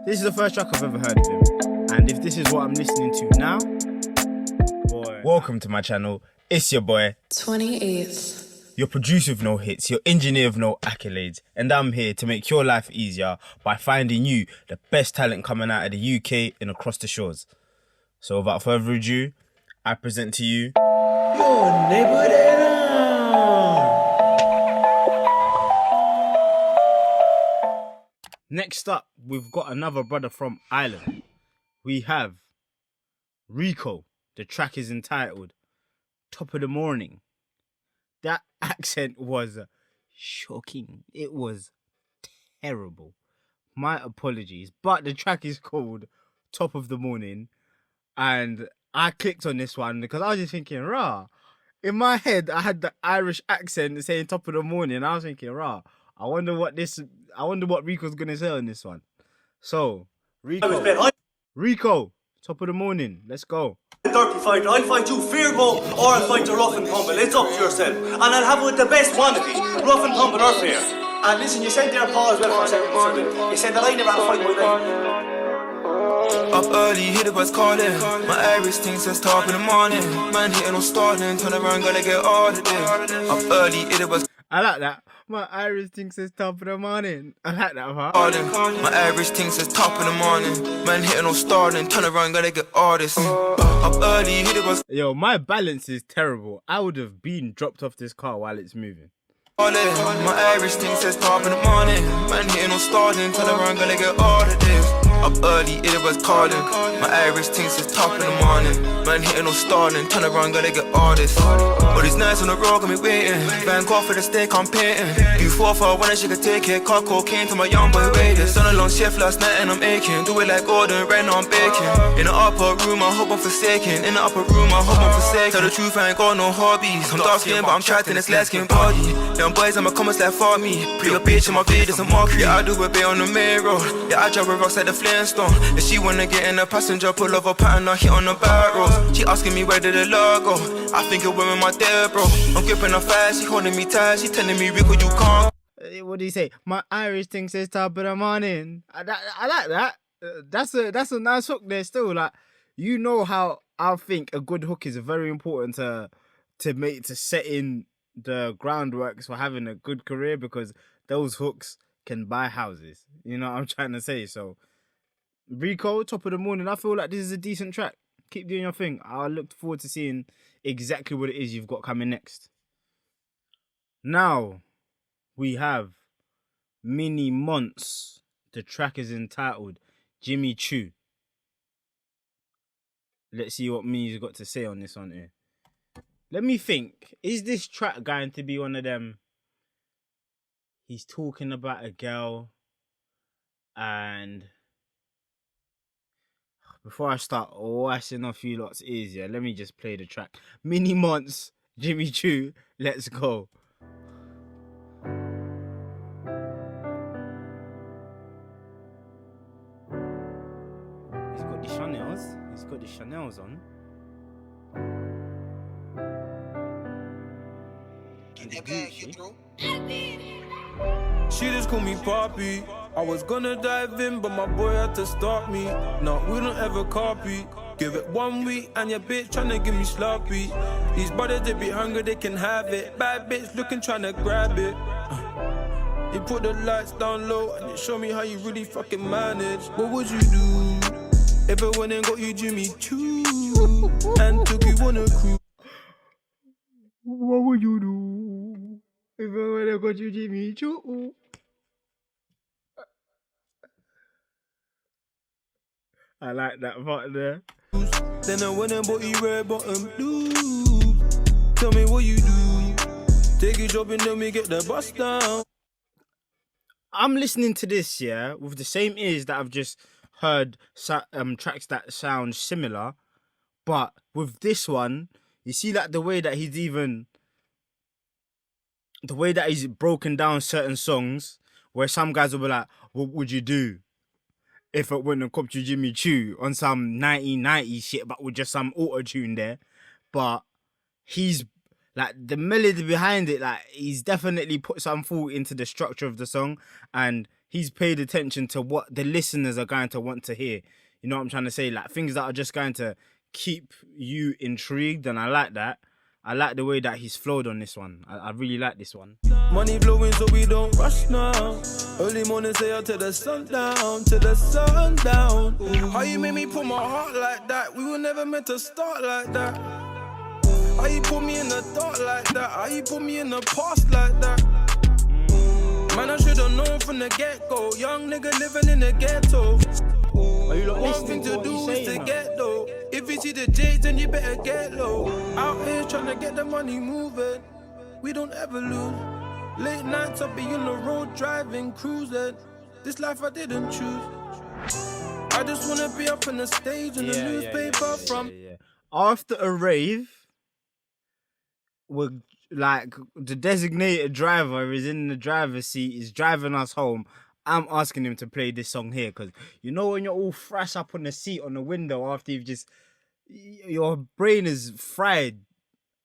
This is the first track I've ever heard of him. And if this is what I'm listening to now, boy. Welcome to my channel. It's your boy, 28th. Your producer with no hits, your engineer with no accolades. And I'm here to make your life easier by finding you the best talent coming out of the UK and across the shores. So without further ado, I present to you your neighborhood. Next up, we've got another brother from Ireland. We have Rico. The track is entitled Top of the Morning. That accent was shocking. It was terrible. My apologies. But the track is called Top of the Morning. And I clicked on this one because I was just thinking, rah. In my head, I had the Irish accent saying Top of the Morning. I was thinking, rah. I wonder what Rico's gonna say on this one. So, Rico, Top of the Morning. Let's go. Dirty fighter, I'll fight you fair go, or I'll fight you rough and tumble. It's up to yourself. And I'll have it with the best one of these, rough and tumble or fair. And listen, you said there, Paul, as well for a second. You said that I never had a fight my life. Up early, hear the birds calling. My Irish thing says top in the morning. Man hitting no stalling, turn around, gotta get all of it. Up early, hear the birds. I like that. My Irish thing says top of the morning. I like that part. My Irish thing says top in the morning. Man hitting no stalling, turn around, gotta get all this. Up early, hear the birds. Yo, my balance is terrible. I would have been dropped off this car while it's moving. My Irish thing says top in the morning. Man hitting no stalling, turn around, gotta get all of this. Up early, it was calling. My Irish thing says top in the morning. Man hitting no stalling, turn around, gotta get all this. But it's nice on the road, got me waiting. Van Gogh for the steak, I'm painting. You 4 for one, she could take it. Car cocaine to my young boy waiters. Done a long shift last night and I'm aching. Do it like Gordon, right now I'm baking. In the upper room, I hope I'm forsaken. In the upper room, I hope I'm forsaken. Tell the truth, I ain't got no hobbies. I'm dark skin, but I'm trapped in this light skin body. Young boys, I'ma come and slap for me. Put your bitch in my videos and mockery. Yeah, I do a bit on the main road. Yeah, I drive with rocks like the Flintstone. If she wanna get in the passenger, pull off a pattern, I hit on the barrels. She asking me where did the love go? I think it went with my dad, bro. I'm gripping her fast, she holding me tight. She telling me, Rico, you can't. What do you say? My Irish thing says top of the morning. I like that. That's a nice hook there still. Like, you know how I think a good hook is very important to set in the groundwork for having a good career, because those hooks can buy houses. You know what I'm trying to say? So, Rico, Top of the Morning. I feel like this is a decent track. Keep doing your thing. I look forward to seeing exactly what it is you've got coming next. Now, we have Mini Months. The track is entitled Jimmy Choo. Let's see what Mini's got to say on this one here. Let me think. Is this track going to be one of them? He's talking about a girl, and before I start washing off you lot's ears, let me just play the track. Mini Months, Jimmy Choo, let's go. He's got the Chanels. He's got the Chanels on. She just called me Poppy. I was gonna dive in, but my boy had to stop me. No, we don't ever copy. Give it 1 week and your bitch tryna give me sloppy. These brothers, they be hungry, they can have it. Bad bitch looking, tryna grab it. You put the lights down low and you show me how you really fucking manage. What would you do if I went and got you Jimmy Choo and took you on a cruise? What would you do if I went and got you Jimmy Choo? I like that part there. Then I went and bought you red bottom blues. Tell me what you do. Take you shopping, then we get the bus down. I'm listening to this, with the same ears that I've just heard tracks that sound similar. But with this one, you see like the way that he's broken down certain songs, where some guys will be like, what would you do if it went and copped you Jimmy Choo on some 1990 shit, but with just some auto-tune there. But he's like, the melody behind it, like, he's definitely put some thought into the structure of the song, and he's paid attention to what the listeners are going to want to hear. You know what I'm trying to say? Like things that are just going to keep you intrigued, and I like that. I like the way that he's flowed on this one. I really like this one. Money blowing so we don't rush now. Early morning say out to the sundown, to the sundown. How you made me put my heart like that? We were never meant to start like that. How you put me in the dark like that? How you put me in the past like that? Man, I should've known from the get-go. Young nigga living in the ghetto. One thing to do is to get low. If you see the J's, then you better get low. Out here trying to get the money moving. We don't ever lose. Late nights I'll be on the road driving, cruising. This life I didn't choose. I just wanna be up on the stage in the newspaper from. After a rave, we're like the designated driver is in the driver's seat, is driving us home. I'm asking him to play this song here because you know when you're all fresh up on the seat on the window after you've just your brain is fried.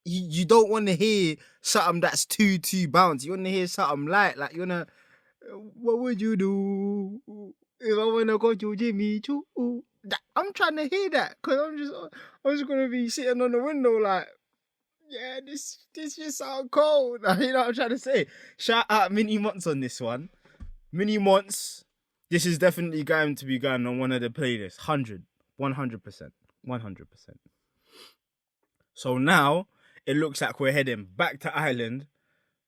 You don't want to hear something that's too bouncy. You want to hear something light, like you wanna. What would you do if I wanna go to Jimmy Choo? I'm trying to hear that because I'm just gonna be sitting on the window like, yeah, this just sound cold. You know what I'm trying to say? Shout out Mini Monts on this one. Mini Monts, this is definitely going to be going on one of the playlists. 100%. So now, it looks like we're heading back to Ireland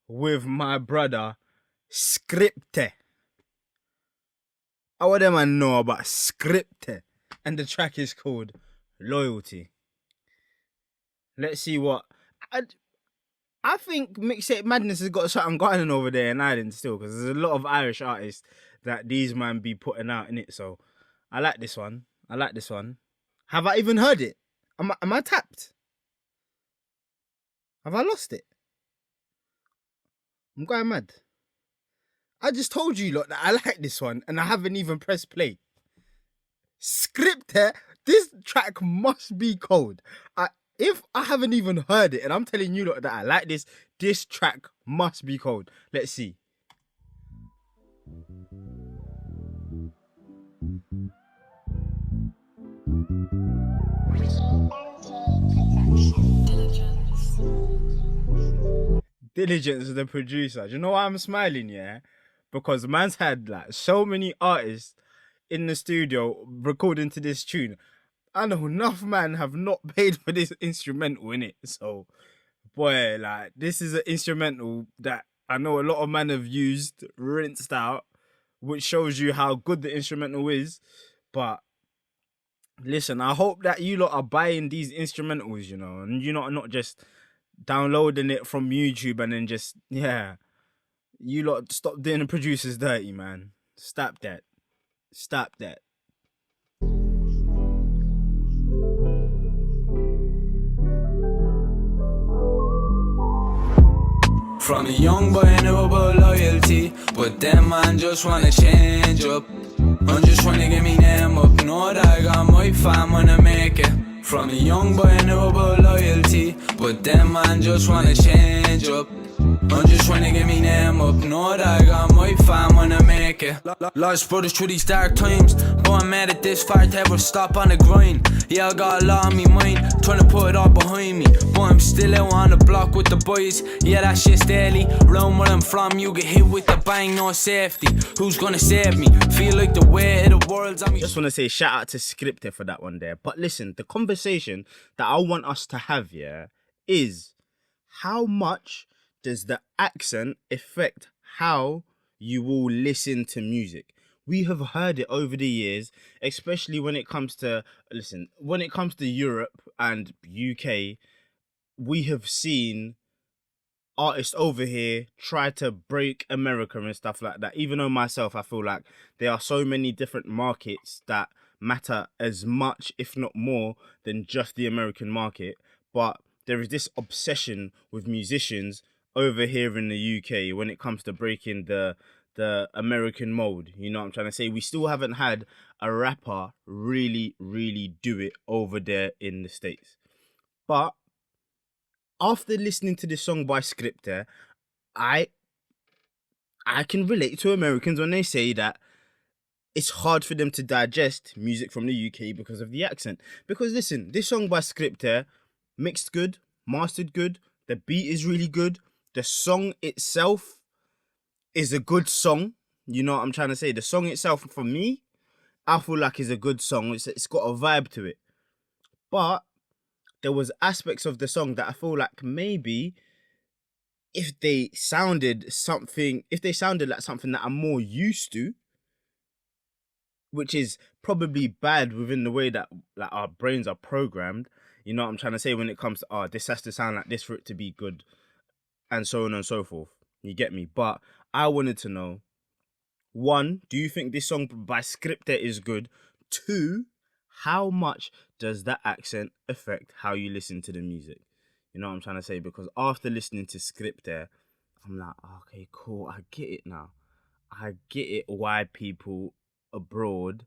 with my brother, Scripte. How do I know about Scripte? And the track is called Loyalty. Let's see what... I think Mixtape Madness has got something going on over there in Ireland still, because there's a lot of Irish artists that these man be putting out in it. So I like this one. Have I even heard it? Am I tapped? Have I lost it? I'm going mad. I just told you lot that I like this one and I haven't even pressed play. Scripte, this track must be cold. If I haven't even heard it and I'm telling you lot that I like this track must be cold. Let's see. Diligence is the producer. Do you know why I'm smiling, yeah? Because man's had like so many artists in the studio recording to this tune. I know enough man have not paid for this instrumental in it. So, boy, like this is an instrumental that I know a lot of men have used, rinsed out, which shows you how good the instrumental is. But listen, I hope that you lot are buying these instrumentals, you know, and you're not just downloading it from YouTube and then just, yeah. You lot stop doing the producers dirty, man. Stop that. From a young boy I knew about loyalty, but them man just wanna change up. I'm just trying to get me name up, know that I got my fam wanna make it. From a young boy I knew about loyalty, but them man just wanna change up. I'm just trying to get me name up, know that I got my fam wanna make it. Lost brothers through these dark times, but I'm mad at this far to ever stop on the grind. Yeah, I got a lot on me mind, trying to put it all behind me, but I'm still out on the block with the boys. Yeah, that shit's daily, round where I'm from you get hit with the bang, no safety. Who's gonna save me? Feel like the weight of the world's on me. Just want to say shout out to Scripte for that one there. But listen, the conversation that I want us to have here is how much does the accent affect how you will listen to music? We have heard it over the years, especially when it comes to, when it comes to Europe and UK, we have seen artists over here try to break America and stuff like that. Even though myself, I feel like there are so many different markets that matter as much, if not more, than just the American market. But there is this obsession with musicians over here in the UK when it comes to breaking the American mold. You know what I'm trying to say? We still haven't had a rapper really do it over there in the States. But after listening to this song by Scripter, I I can relate to Americans when they say that it's hard for them to digest music from the UK because of the accent. Because listen, this song by Scripter, mixed good, mastered good, the beat is really good, the song itself is a good song. You know what I'm trying to say? The song itself, for me, I feel like is a good song. It's got a vibe to it. But there was aspects of the song that I feel like maybe if they sounded like something that I'm more used to, which is probably bad within the way that like our brains are programmed. You know what I'm trying to say when it comes to this has to sound like this for it to be good, and so on and so forth. You get me? But I wanted to know, one, do you think this song by Scripter is good? Two, how much does that accent affect how you listen to the music? You know what I'm trying to say? Because after listening to Scripter, I'm like, okay, cool, I get it now. I get it why people abroad,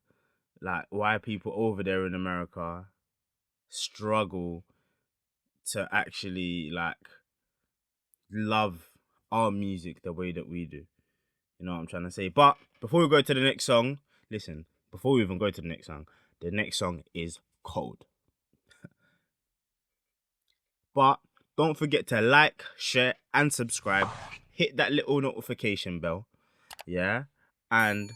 like why people over there in America struggle to actually like love our music the way that we do. You know what I'm trying to say? But before we go to the next song, listen, before we even go to the next song is Cold. But don't forget to like, share, and subscribe. Hit that little notification bell. Yeah? And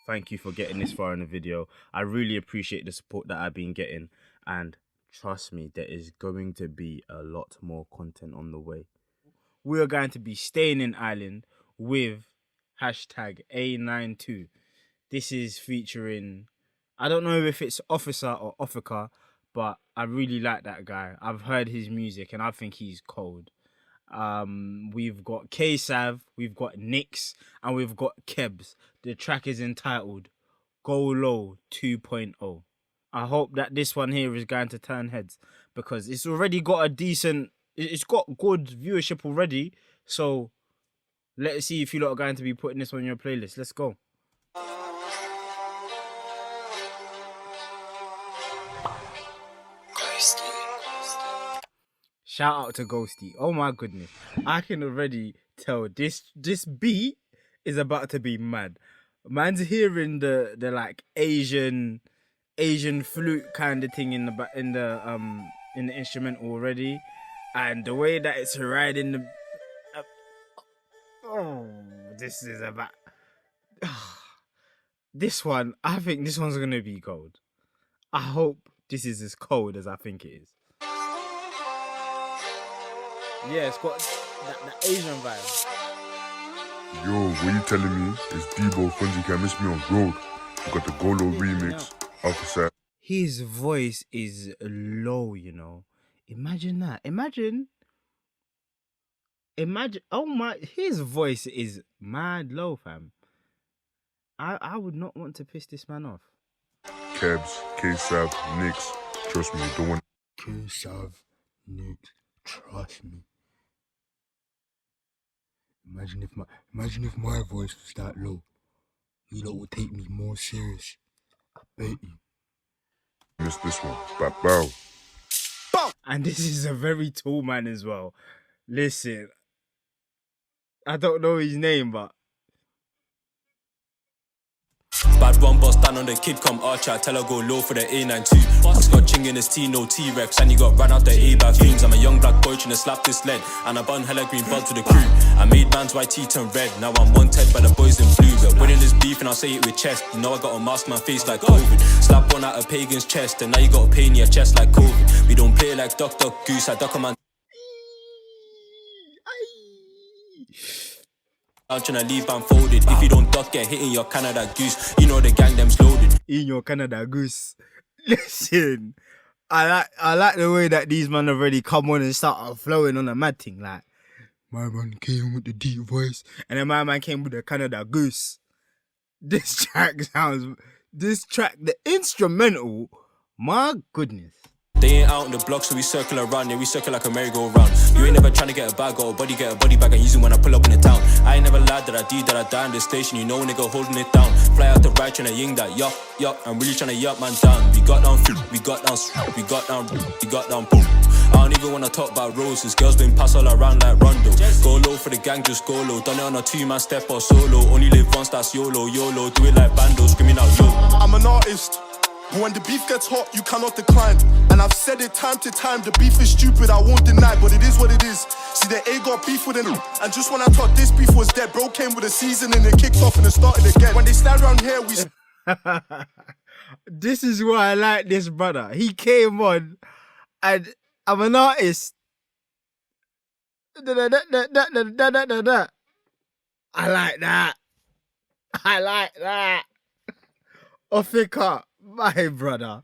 thank you for getting this far in the video. I really appreciate the support that I've been getting. And trust me, there is going to be a lot more content on the way. We are going to be staying in Ireland with hashtag A92. This is featuring, I don't know if it's Officer or Officer, but I really like that guy. I've heard his music and I think he's cold. We've got K-Sav, we've got Nix, and we've got Kebs. The track is entitled Go Low 2.0. I hope that this one here is going to turn heads because it's already got it's got good viewership already. So let's see if you lot are going to be putting this on your playlist. Let's go. Shout out to Ghosty. Oh my goodness. I can already tell this beat is about to be mad. Man's hearing the like Asian flute kind of thing in the instrument already, and the way that it's riding the this is about this one. I think this one's gonna be cold. I hope this is as cold as I think it is. Yeah, it's got that Asian vibe. Yo, what you telling me is Debo Fungi can miss me on road. You got the Golo remix, Officer. His voice is low, you know. Imagine that. Imagine. Oh my, his voice is mad low, fam. I would not want to piss this man off. Kebs, K-Sav, Nix. Trust me, you don't want. K-Sav, Nix. Trust me. Imagine if my voice was that low. You lot would take me more serious. I bet you. Miss this one. Bow. And this is a very tall man as well. Listen, I don't know his name, but Bad one boss down on the kid come archer. I tell her go low for the A92. Boss got ching in his T, no T-Rex. And he got ran out the A by fumes. I'm a young black boy trying to slap this lead. And I bun hella green buds with the crew. I made man's white tee turn red. Now I'm wanted by the boys in blue. We're winning this beef and I'll say it with chest. You know I got a mask my face like COVID. Slap one out a pagan's chest. And now you got a pain in your chest like COVID. We don't play like Duck Duck Goose. I duck a man. I'm tryna leave and folded. If you don't duck, get hit in your Canada Goose. You know the gang them's loaded. In your Canada Goose. Listen, I like the way that these men already come on and start flowing on a mad thing. Like, my man came with the deep voice, and then my man came with the Canada Goose. This track, the instrumental, my goodness. They ain't out on the block, so we circle around. Yeah, we circle like a merry-go-round. You ain't never trying to get a bag or a body, get a body bag and use it when I pull up in the town. I ain't never lied that I did that I die in the station. You know nigga holding it down. Fly out the right trying to ying that yup. I'm really trying to yup man down. We got down, we got down, we got down, boom. I don't even wanna talk about roses. Girls been passed all around like Rondo. Go low for the gang, just go low. Done it on a 2-man step or solo. Only live once, that's YOLO, YOLO. Do it like Bando, screaming out yo. I'm an artist, but when the beef gets hot, you cannot decline. And I've said it time to time, the beef is stupid, I won't deny, but it is what it is. See, the A got beef with him, and just when I thought this beef was dead, bro came with a season and it kicked off and it started again. When they stand around here, we... This is why I like this brother. He came on, and I'm an artist. I like that. I like that. Ofika, my brother.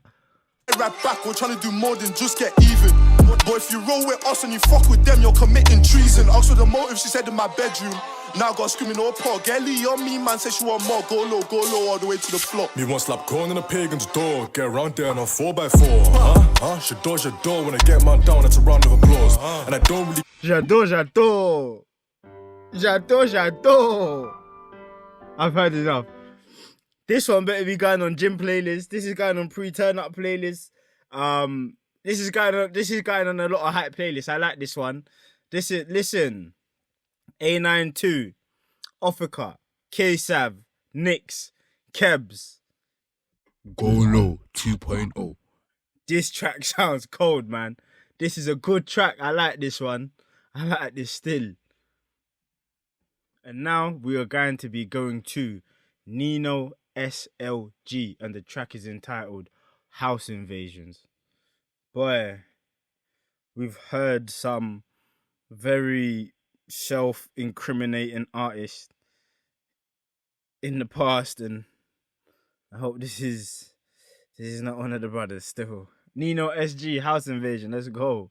Rap back, we're trying to do more than just get even. But if you roll with us and you fuck with them, you're committing treason. Asked for the motive, she said in my bedroom. Now I got screaming all pot. Gelly on me, man, said she want more. Go low all the way to the floor. Me one slap corn in a pagan's door. Get around there on a 4x4. Huh? J'adore when I get man down, it's a round of applause. And I don't really... J'adore. I've heard enough. This one better be going on gym playlist. This is going on pre-turn up playlist. This is going on a lot of hype playlists. I like this one. Listen. A92, Offica, K-Sav, Nix, Kebs. Go low 2.0. This track sounds cold, man. This is a good track. I like this one. I like this still. And now we are going to be going to NinoSG, and the track is entitled House Invasions. Boy, we've heard some very self-incriminating artists in the past, and I hope this is not one of the brothers still. NinoSG, House Invasion, let's go.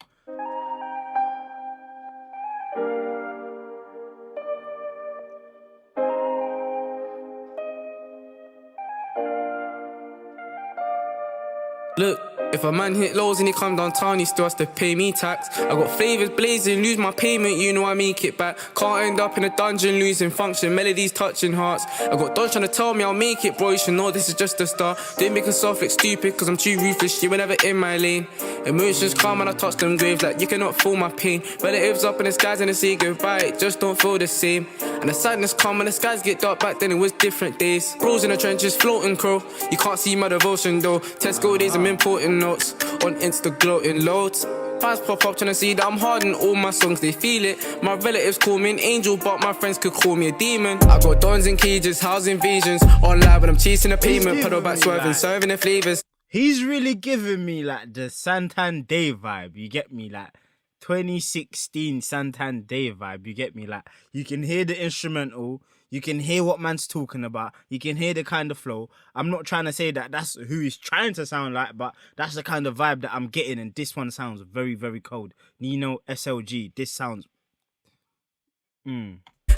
Look, if a man hit lows and he come downtown, he still has to pay me tax. I got flavors blazing, lose my payment, you know I make it back. Can't end up in a dungeon, losing function, melodies touching hearts. I got Dodge trying to tell me I'll make it, bro, you should know this is just the start. They make us soft look stupid, cause I'm too ruthless, you were never in my lane. Emotions calm when I touch them graves, like you cannot feel my pain. Relatives up in the skies and they say goodbye, it just don't feel the same. And the sadness come when the skies get dark, back then it was different days. Bros in the trenches, floating crow, you can't see my devotion though. Tesco days I'm importing notes, on Insta gloating loads. Fans pop up trying to see that I'm hard in all my songs, they feel it. My relatives call me an angel, but my friends could call me a demon. I got dons in cages, house invasions, online when I'm chasing a payment, pedal back swerving, serving the flavors. He's really giving me like the Santander vibe, you get me? Like 2016 Santander vibe, you get me? Like you can hear the instrumental, you can hear what man's talking about, you can hear the kind of flow. I'm not trying to say that that's who he's trying to sound like, but that's the kind of vibe that I'm getting, and this one sounds very, very cold. NinoSG, this sounds...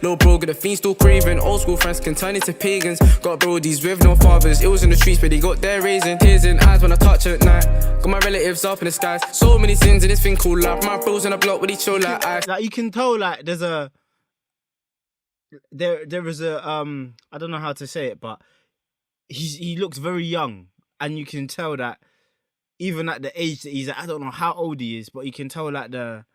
Little bro, got the fiend still craving. Old school friends can turn into pagans. Got brodies with no fathers. It was in the streets, but they got their raising. Tears in eyes when I touch at night. Got my relatives up in the skies. So many sins in this thing called life. My bros in the block with each other like ice. Like you can tell, like there's a... There is a I don't know how to say it, but he looks very young, and you can tell that even at the age that he's at, I don't know how old he is, but you can tell like the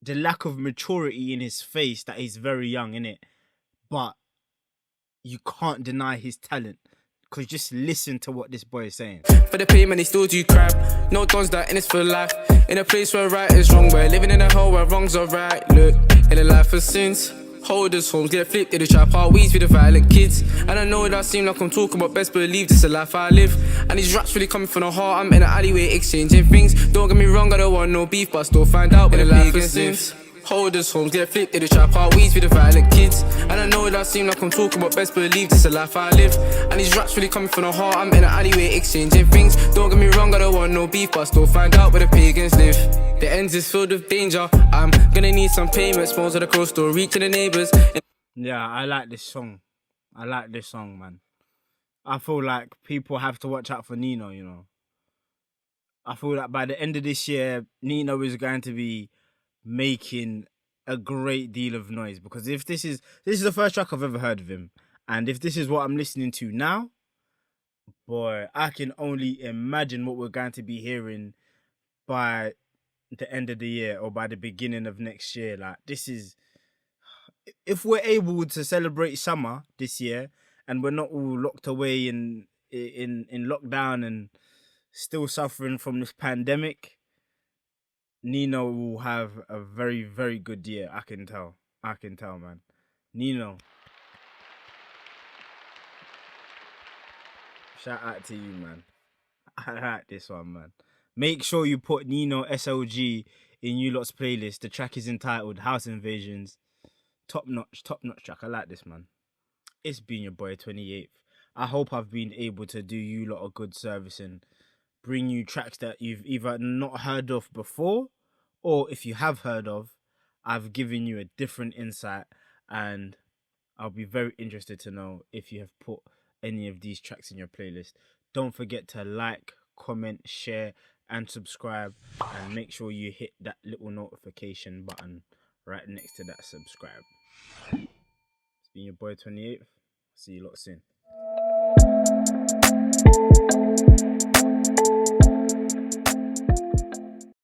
lack of maturity in his face, that he's very young, innit? But you can't deny his talent, because just listen to what this boy is saying. For the payment, they still do crap. No dons that in this for life. In a place where right is wrong, we're living in a hole where wrongs are right. Look, in a life of sins, holders homes get flipped in the trap, hard weeds with the violent kids. And I know that seem like I'm talking, but best believe this is a life I live. And these raps really coming from the heart, I'm in an alleyway exchanging things. Don't get me wrong, I don't want no beef, but still find out when the life of sins. Holders homes get flipped in the trap, hard weeds with the violent kids. And I know that seem like I'm talking, but best believe this is a life I live. And these raps really coming from the heart, I'm in an alleyway exchanging things. Don't get me wrong, I don't want no beef, but still find out where the pagans live. The ends is filled with danger, I'm gonna need some payments. Most of the coast store, reaching the neighbours. Yeah, I like this song. I like this song, man. I feel like people have to watch out for Nino, you know. I feel like by the end of this year, Nino is going to be making a great deal of noise, because if this is the first track I've ever heard of him, and if this is what I'm listening to now, boy, I can only imagine what we're going to be hearing by the end of the year or by the beginning of next year. Like, this is, if we're able to celebrate summer this year and we're not all locked away in lockdown and still suffering from this pandemic, Nino will have a very, very good year. I can tell, man. Nino, shout out to you, man. I like this one, man. Make sure you put Nino SLG in you lot's playlist. The track is entitled House Invasions. Top notch track. I like this, man. It's been your boy 28th. I hope I've been able to do you lot a good service and bring you tracks that you've either not heard of before, or if you have heard of, I've given you a different insight, and I'll be very interested to know if you have put any of these tracks in your playlist. Don't forget to like, comment, share, and subscribe, and make sure you hit that little notification button right next to that subscribe. It's been your boy 28th. See you lot soon.